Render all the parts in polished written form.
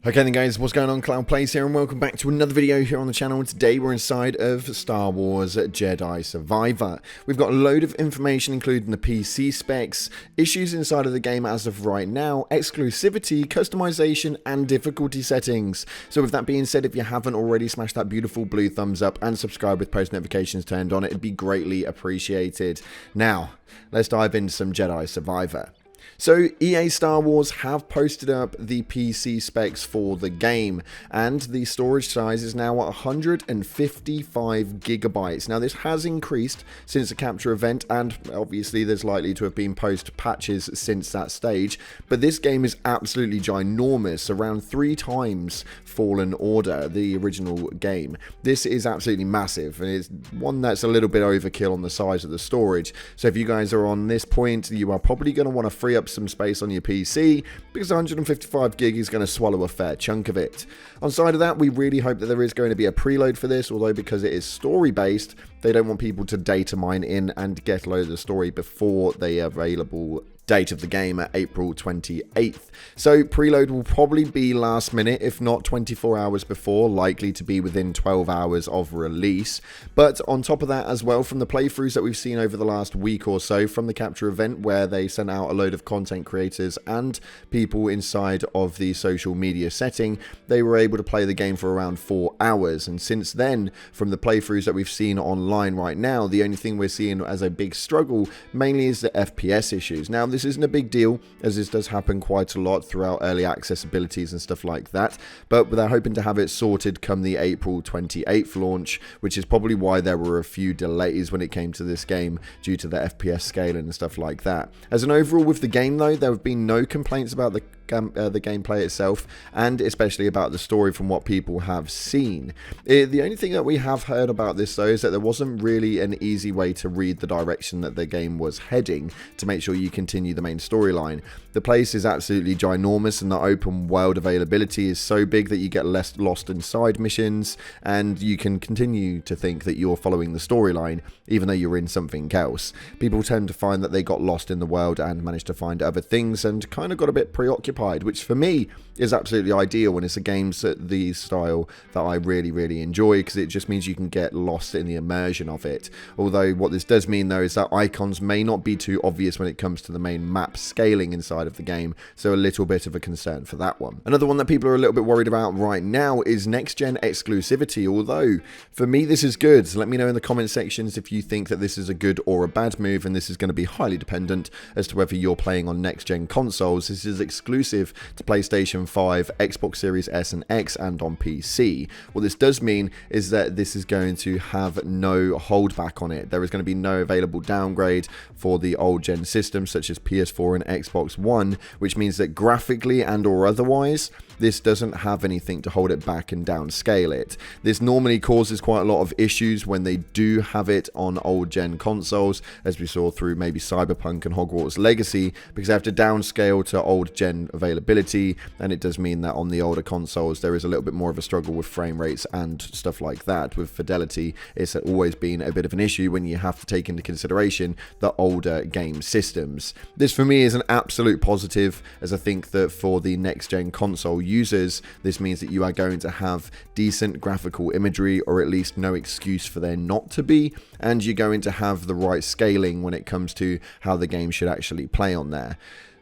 Okay then guys, what's going on? Cloud Plays here and welcome back to another video here on the channel. Today we're inside of Star Wars Jedi Survivor. We've got a load of information including the PC specs, issues inside of the game as of right now, exclusivity, customization and difficulty settings. So with that being said, if you haven't already, smash that beautiful blue thumbs up and subscribe with post notifications turned on. It'd be greatly appreciated. Now, let's dive into some Jedi Survivor. So EA Star Wars have posted up the PC specs for the game, and the storage size is now at 155 gigabytes. Now this has increased since the capture event, and obviously there's likely to have been post patches since that stage, but this game is absolutely ginormous, around 3 times Fallen Order, the original game. This is absolutely massive, and it's one that's a little bit overkill on the size of the storage. So if you guys are on this point, you are probably going to want to free up some space on your PC, because 155 gig is going to swallow a fair chunk of it. On side of that, we really hope that there is going to be a preload for this, although because it is story based, they don't want people to data mine in and get a load of the story before they are available date of the game at April 28th. So preload will probably be last minute, if not 24 hours before, likely to be within 12 hours of release. But on top of that as well, from the playthroughs that we've seen over the last week or so from the capture event, where they sent out a load of content creators and people inside of the social media setting, they were able to play the game for around 4 hours. And since then, from the playthroughs that we've seen online right now, the only thing we're seeing as a big struggle mainly is the FPS issues. Now this isn't a big deal, as this does happen quite a lot throughout early access abilities and stuff like that, but they're hoping to have it sorted come the April 28th launch, which is probably why there were a few delays when it came to this game due to the FPS scaling and stuff like that. As an overall with the game though, there have been no complaints about the gameplay itself, and especially about the story from what people have seen. The only thing that we have heard about this though is that there wasn't really an easy way to read the direction that the game was heading to make sure you continue the main storyline. The place is absolutely ginormous, and the open world availability is so big that you get less lost in side missions, and you can continue to think that you're following the storyline even though you're in something else. People tend to find that they got lost in the world and managed to find other things and kind of got a bit preoccupied, which for me is absolutely ideal when it's a game the style that I really enjoy, because it just means you can get lost in the immersion of it. Although what this does mean though is that icons may not be too obvious when it comes to the main map scaling inside of the game, so a little bit of a concern for that one. Another one that people are a little bit worried about right now is next gen exclusivity, although for me this is good. So let me know in the comment sections if you think that this is a good or a bad move, and this is going to be highly dependent as to whether you're playing on next gen consoles. This is exclusive to PlayStation 5, Xbox Series S and X, and on PC. What this does mean is that this is going to have no holdback on it. There is going to be no available downgrade for the old gen systems such as PS4 and Xbox One, which means that graphically and or otherwise, this doesn't have anything to hold it back and downscale it. This normally causes quite a lot of issues when they do have it on old gen consoles, as we saw through maybe Cyberpunk and Hogwarts Legacy, because they have to downscale to old gen availability, and it does mean that on the older consoles there is a little bit more of a struggle with frame rates and stuff like that. With fidelity, it's always been a bit of an issue when you have to take into consideration the older game systems. This for me is an absolute positive, as I think that for the next gen console users, this means that you are going to have decent graphical imagery, or at least no excuse for there not to be, and you're going to have the right scaling when it comes to how the game should actually play on there.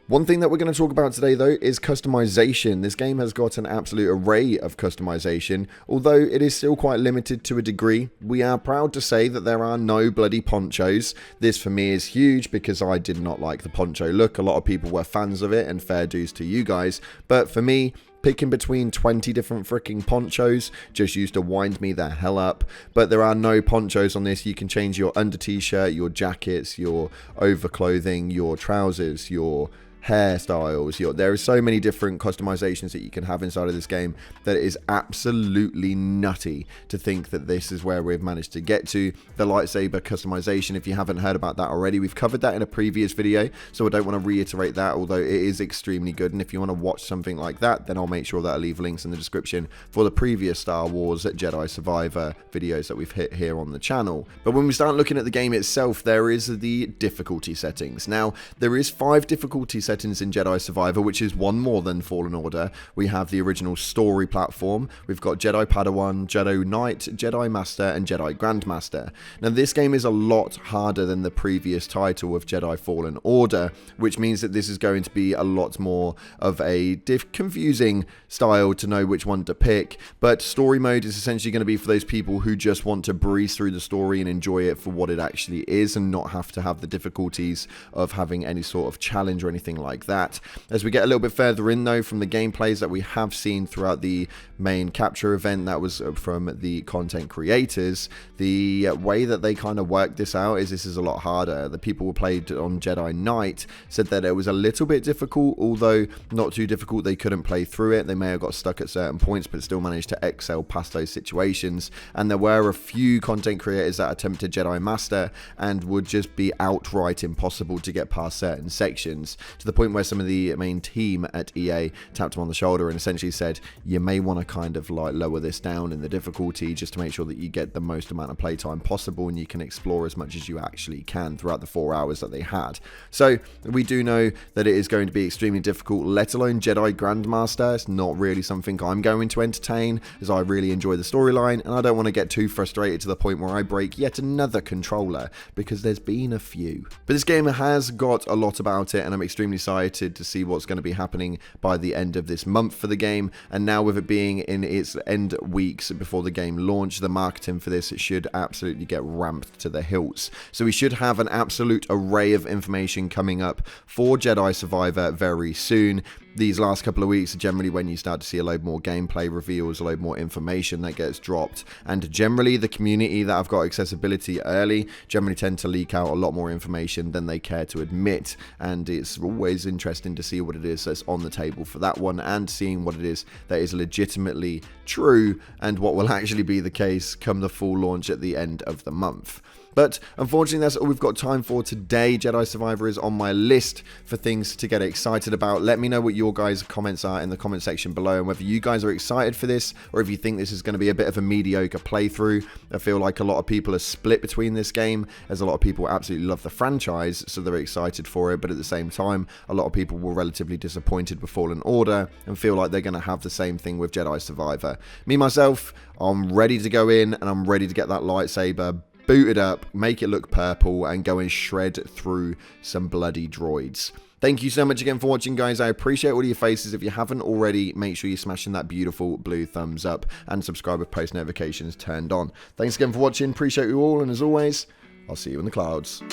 One thing that we're going to talk about today though is customization. This game has got an absolute array of customization, although it is still quite limited to a degree. We are proud to say that there are no bloody ponchos. This for me is huge, because I did not like the poncho look. A lot of people were fans of it, and fair dues to you guys, but for me, picking between 20 different freaking ponchos just used to wind me the hell up. But there are no ponchos on this. You can change your under t-shirt, your jackets, your overclothing, your trousers, your hairstyles. There are so many different customizations that you can have inside of this game that it is absolutely nutty to think that this is where we've managed to get to. The lightsaber customization, if you haven't heard about that already, we've covered that in a previous video, so I don't want to reiterate that, although it is extremely good. And if you want to watch something like that, then I'll make sure that I leave links in the description for the previous Star Wars Jedi Survivor videos that we've hit here on the channel. But when we start looking at the game itself, there is the difficulty settings. Now, there is 5 difficulty settings settings in Jedi Survivor, which is one more than Fallen Order. We have the original story platform. We've got Jedi Padawan, Jedi Knight, Jedi Master, and Jedi Grandmaster. Now, this game is a lot harder than the previous title of Jedi Fallen Order, which means that this is going to be a lot more of a confusing style to know which one to pick. But story mode is essentially going to be for those people who just want to breeze through the story and enjoy it for what it actually is, and not have to have the difficulties of having any sort of challenge or anything like that. As we get a little bit further in, though, from the gameplays that we have seen throughout the main capture event that was from the content creators, the way that they kind of worked this out is this is a lot harder. The people who played on Jedi Knight said that it was a little bit difficult, although not too difficult. They couldn't play through it. They may have got stuck at certain points, but still managed to excel past those situations. And there were a few content creators that attempted Jedi Master and would just be outright impossible to get past certain sections, to the point where some of the main team at EA tapped him on the shoulder and essentially said, you may want to kind of like lower this down in the difficulty just to make sure that you get the most amount of playtime possible and you can explore as much as you actually can throughout the 4 hours that they had. So we do know that it is going to be extremely difficult, let alone Jedi Grandmaster. It's not really something I'm going to entertain, as I really enjoy the storyline and I don't want to get too frustrated to the point where I break yet another controller, because there's been a few. But this game has got a lot about it and I'm extremely excited to see what's going to be happening by the end of this month for the game. And now with it being in its end weeks before the game launch, the marketing for this should absolutely get ramped to the hilts. So we should have an absolute array of information coming up for Jedi Survivor very soon. These last couple of weeks are generally when you start to see a load more gameplay reveals, a load more information that gets dropped, and generally the community that have got accessibility early generally tend to leak out a lot more information than they care to admit, and it's always interesting to see what it is that's on the table for that one, and seeing what it is that is legitimately true and what will actually be the case come the full launch at the end of the month. But unfortunately, that's all we've got time for today. Jedi Survivor is on my list for things to get excited about. Let me know what your guys' comments are in the comment section below, and whether you guys are excited for this or if you think this is going to be a bit of a mediocre playthrough. I feel like a lot of people are split between this game, as a lot of people absolutely love the franchise, so they're excited for it, but at the same time, a lot of people were relatively disappointed with Fallen Order and feel like they're going to have the same thing with Jedi Survivor. Me, myself, I'm ready to go in and I'm ready to get that lightsaber booted up, make it look purple, and go and shred through some bloody droids. Thank you so much again for watching, guys. I appreciate all your faces. If you haven't already, make sure you're smashing that beautiful blue thumbs up and subscribe with post notifications turned on. Thanks again for watching. Appreciate you all, and as always, I'll see you in the clouds.